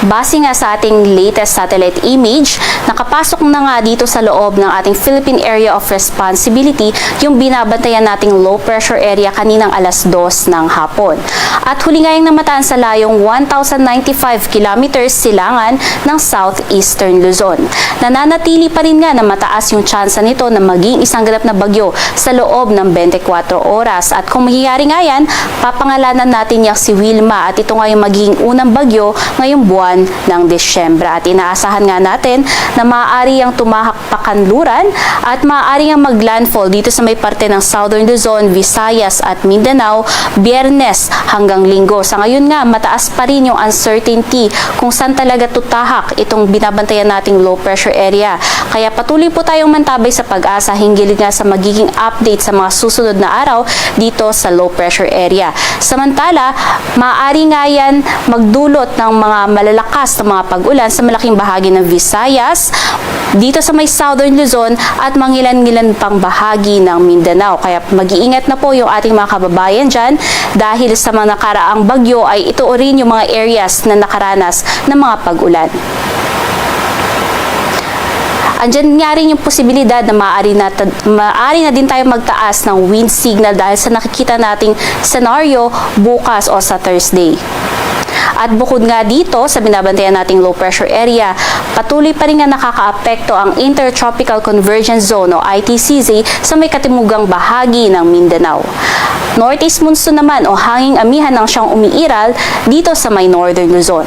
Base nga sa ating latest satellite image, nakapasok na nga dito sa loob ng ating Philippine Area of Responsibility yung binabantayan nating low pressure area kaninang alas 2 ng hapon. At huli nga yung namataan sa layong 1,095 kilometers silangan ng southeastern Luzon. Nananatili pa rin nga na mataas yung tsansa nito na maging isang ganap na bagyo sa loob ng 24 oras. At kung mangyayari nga yan, papangalanan natin yung si Wilma at ito nga yung magiging unang bagyo ngayong buwan ng Disyembre. At inaasahan nga natin na maaari ang tumahak pa kanluran at maaari ang maglandfall dito sa may parte ng Southern Luzon, Visayas at Mindanao Biyernes hanggang Linggo. Sa ngayon nga, mataas pa rin yung uncertainty kung saan talaga tutahak itong binabantayan nating low pressure area. Kaya patuloy po tayong mantabay sa pag-asa hinggil nga sa magiging update sa mga susunod na araw dito sa low pressure area. Samantala, maaari nga yan magdulot ng mga malalakas na mga pag-ulan sa malaking bahagi ng Visayas, dito sa may Southern Luzon at mangilan-ngilan pang bahagi ng Mindanao. Kaya mag-iingat na po yung ating mga kababayan dyan dahil sa mga nakaraang bagyo ay ito rin yung mga areas na nakaranas ng mga pag-ulan. Andyan nga rin yung posibilidad na maaari na din tayo magtaas ng wind signal dahil sa nakikita nating senaryo bukas o sa Thursday. At bukod nga dito sa binabantayan nating low pressure area, patuloy pa rin nga nakakaapekto ang Intertropical Convergence Zone o ITCZ sa may katimugang bahagi ng Mindanao. Northeast monsoon naman o hanging amihan ng siyang umiiral dito sa may Northern Luzon.